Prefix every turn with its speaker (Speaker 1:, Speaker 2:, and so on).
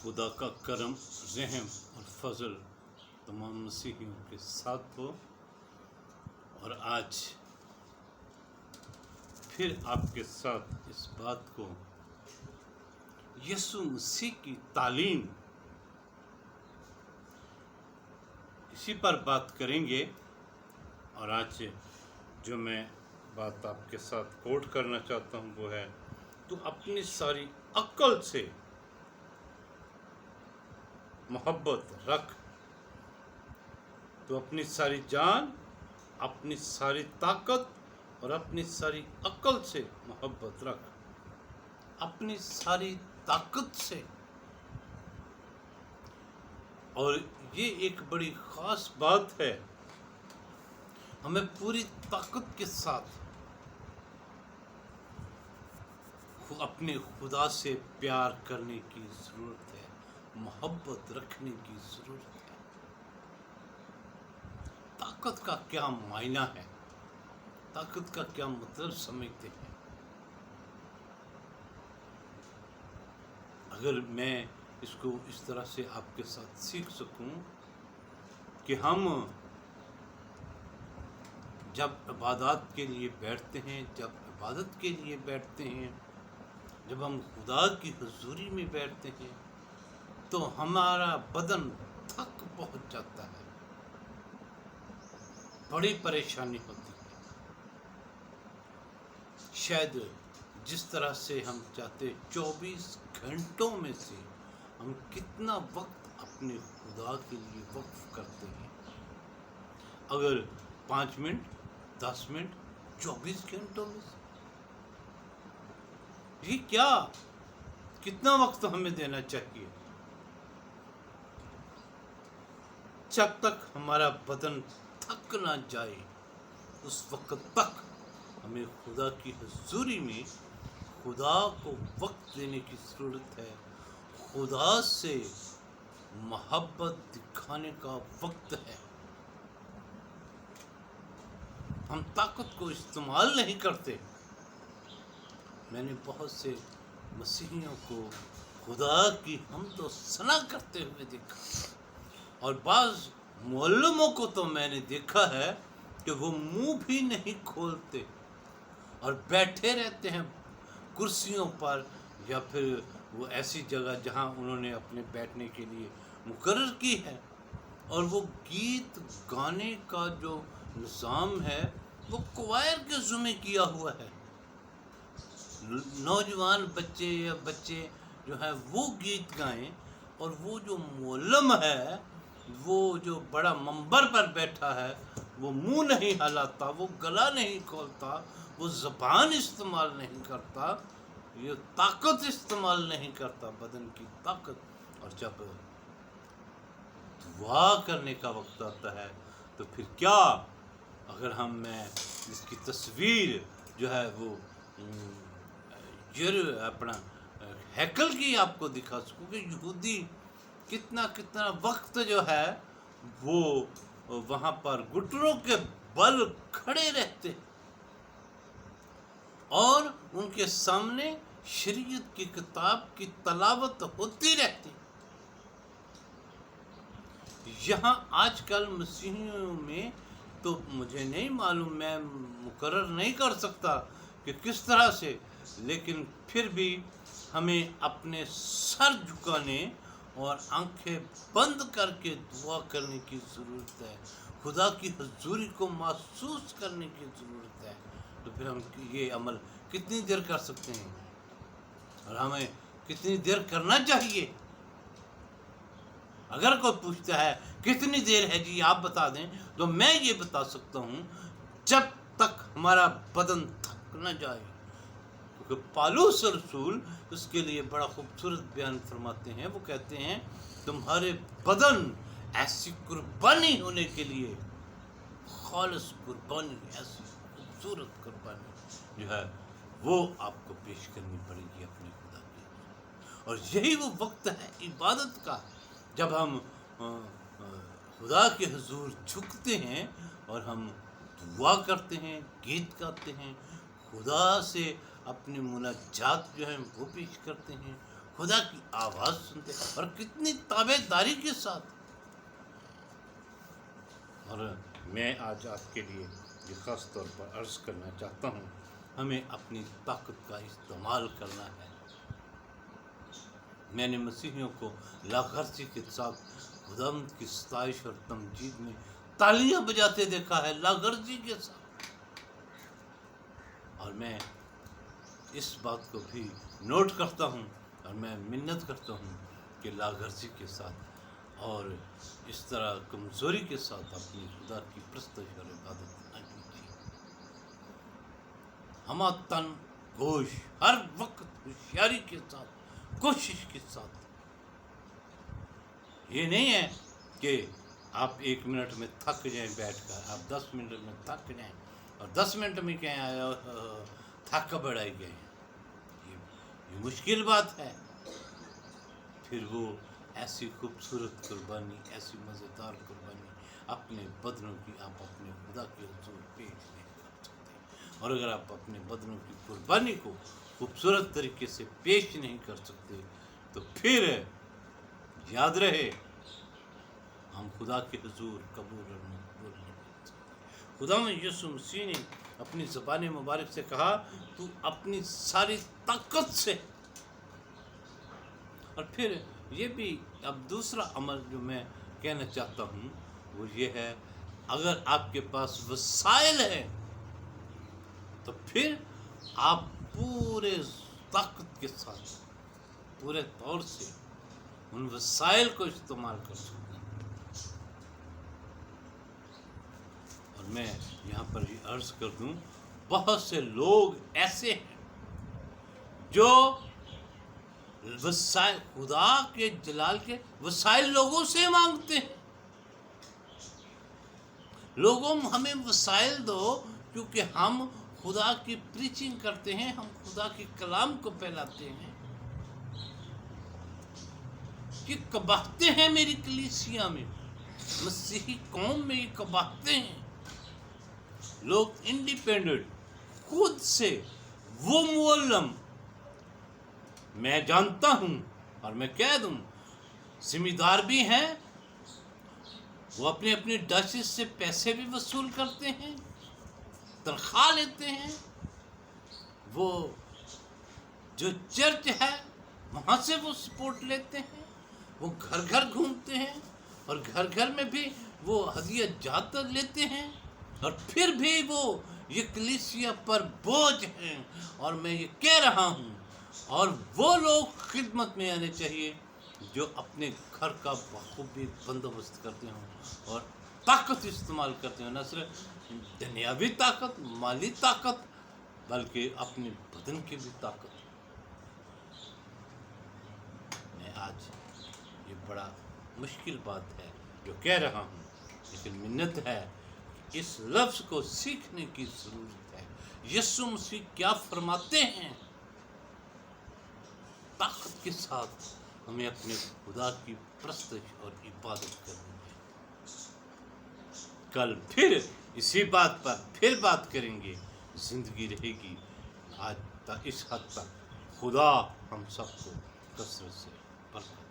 Speaker 1: खुदा का करम, रहम और फजल तमाम मसीहियों के साथ हो। और आज फिर आपके साथ इस बात को, यीशु मसीह की तालीम, इसी पर बात करेंगे। और आज जो मैं बात आपके साथ कोट करना चाहता हूँ वो है, तू अपनी सारी अक्ल से मोहब्बत रख, तो अपनी सारी जान, अपनी सारी ताकत और अपनी सारी अक्ल से मोहब्बत रख, अपनी सारी ताकत से। और ये एक बड़ी खास बात है, हमें पूरी ताकत के साथ अपने खुदा से प्यार करने की ज़रूरत है, मोहब्बत रखने की ज़रूरत है। ताकत का क्या मायना है, ताकत का क्या मतलब समझते हैं? अगर मैं इसको इस तरह से आपके साथ सीख सकूं कि हम जब इबादत के लिए बैठते हैं, जब इबादत के लिए बैठते हैं, जब हम खुदा की हुजूरी में बैठते हैं, तो हमारा बदन थक पहुंच जाता है, बड़ी परेशानी होती है। शायद जिस तरह से हम चाहते 24 घंटों में से हम कितना वक्त अपने खुदा के लिए वक्फ करते हैं। अगर 5 मिनट, 10 मिनट, 24 घंटों में से, ये क्या, कितना वक्त हमें देना चाहिए? जब तक हमारा बदन थक ना जाए, उस वक्त तक हमें खुदा की हुजूरी में खुदा को वक्त देने की ज़रूरत है। खुदा से मोहब्बत दिखाने का वक्त है। हम ताकत को इस्तेमाल नहीं करते। मैंने बहुत से मसीहियों को खुदा की हमद व सना करते हुए देखा, और बाज़ मुअल्लिमों को तो मैंने देखा है कि वो मुंह भी नहीं खोलते और बैठे रहते हैं कुर्सियों पर, या फिर वो ऐसी जगह जहां उन्होंने अपने बैठने के लिए मुकर्रर की है। और वो गीत गाने का जो निज़ाम है वो क्वायर के ज़ुम्मे किया हुआ है। नौजवान बच्चे या बच्चे जो है वो गीत गाएं, और वो जो मुअल्लिम है, वो जो बड़ा मंबर पर बैठा है, वो मुंह नहीं हिलाता, वो गला नहीं खोलता, वो ज़बान इस्तेमाल नहीं करता, ये ताकत इस्तेमाल नहीं करता, बदन की ताकत। और जब दुआ करने का वक्त आता है तो फिर क्या, अगर मैं इसकी तस्वीर जो है वो अपना हैकल की आपको दिखा सकूं कि यहूदी कितना कितना वक्त जो है वो वहाँ पर घुटनों के बल खड़े रहते, और उनके सामने शरीयत की किताब की तलावत होती रहती। यहाँ आजकल मसीहियों में तो मुझे नहीं मालूम, मैं मुकर्रर नहीं कर सकता कि किस तरह से, लेकिन फिर भी हमें अपने सर झुकाने और आंखें बंद करके दुआ करने की ज़रूरत है, खुदा की हुजूरी को महसूस करने की ज़रूरत है। तो फिर हम ये अमल कितनी देर कर सकते हैं, और हमें कितनी देर करना चाहिए? अगर कोई पूछता है कितनी देर है जी, आप बता दें, तो मैं ये बता सकता हूँ, जब तक हमारा बदन थक न जाए। क्योंकि पौलुस रसूल उसके लिए बड़ा खूबसूरत बयान फरमाते हैं। वो कहते हैं, तुम्हारे बदन ऐसी कुर्बानी होने के लिए, खालिस कुर्बानी, ऐसी खूबसूरत कुर्बानी जो है वो आपको पेश करनी पड़ेगी अपने खुदा की। और यही वो वक्त है इबादत का, जब हम खुदा के हुजूर झुकते हैं और हम दुआ करते हैं, गीत गाते हैं, खुदा से अपनी मुनाजात जो है वो पेश करते हैं, خدا کی آواز سنتے اور کتنی تابعداری کے ساتھ. اور میں آج آپ کے لیے یہ خاص طور پر عرض کرنا چاہتا ہوں، ہمیں اپنی طاقت کا استعمال کرنا ہے. میں نے مسیحیوں کو لاغرضی کے ساتھ خداوند کی ستائش اور تمجید میں تالیاں بجاتے دیکھا ہے، لاغرضی کے ساتھ. اور میں اس بات کو بھی نوٹ کرتا ہوں اور میں منت کرتا ہوں کہ لاغرضی کے ساتھ اور اس طرح کمزوری کے ساتھ اپنی خدا کی پرستش اور عبادت نہ کیجیے. ہمہ تن گوش، ہر وقت ہوشیاری کے ساتھ، کوشش کے ساتھ. یہ نہیں ہے کہ آپ 1 منٹ میں تھک جائیں بیٹھ کر، آپ 10 منٹ میں تھک جائیں اور 10 منٹ میں کہیں تھک بڑھائی گئے. یہ مشکل بات ہے. پھر وہ ایسی خوبصورت قربانی، ایسی مزیدار قربانی اپنے بدنوں کی آپ اپنے خدا کے حضور پیش نہیں کر سکتے. اور اگر آپ اپنے بدنوں کی قربانی کو خوبصورت طریقے سے پیش نہیں کر سکتے تو پھر یاد رہے ہم خدا کے حضور قبول اور مقبول نہیں کر سکتے. خدا یسوع مسیح نے اپنی زبان مبارک سے کہا تو اپنی ساری طاقت سے. اور پھر یہ بھی اب دوسرا عمل جو میں کہنا چاہتا ہوں وہ یہ ہے، اگر آپ کے پاس وسائل ہے تو پھر آپ پورے طاقت کے ساتھ پورے طور سے ان وسائل کو استعمال کر سکتے ہیں. اور میں یہاں پر یہ عرض کر دوں، بہت سے لوگ ایسے ہیں جو وسائل خدا کے جلال کے وسائل لوگوں سے مانگتے ہیں. لوگوں ہمیں وسائل دو، کیونکہ ہم خدا کی پریچنگ کرتے ہیں، ہم خدا کے کلام کو پھیلاتے ہیں. یہ کباہتے ہیں میری کلیسیا میں، مسیحی قوم میں یہ کباہتے ہیں. لوگ انڈیپینڈنٹ خود سے، وہ معلم میں جانتا ہوں اور میں کہہ دوں ذمہ دار بھی ہیں، وہ اپنی اپنی ڈائسس سے پیسے بھی وصول کرتے ہیں، تنخواہ لیتے ہیں. وہ جو چرچ ہے وہاں سے وہ سپورٹ لیتے ہیں، وہ گھر گھر گھومتے ہیں اور گھر گھر میں بھی وہ ہدیہ جات لیتے ہیں. اور پھر بھی وہ یہ کلیسیا پر بوجھ ہیں. اور میں یہ کہہ رہا ہوں، اور وہ لوگ خدمت میں آنے چاہیے جو اپنے گھر کا بخوبی بندوبست کرتے ہوں اور طاقت استعمال کرتے ہیں، نہ صرف دنیاوی طاقت، مالی طاقت، بلکہ اپنے بدن کی بھی طاقت. میں آج یہ بڑا مشکل بات ہے جو کہہ رہا ہوں، لیکن منت ہے کہ اس لفظ کو سیکھنے کی ضرورت ہے. یسوع مسیح کیا فرماتے ہیں؟ طاقت کے ساتھ ہمیں اپنے خدا کی پرستش اور عبادت کرنی ہے. کل پھر اسی بات پر پھر بات کریں گے. زندگی رہے گی. آج تک اس حد تک خدا ہم سب کو کثرت سے برکت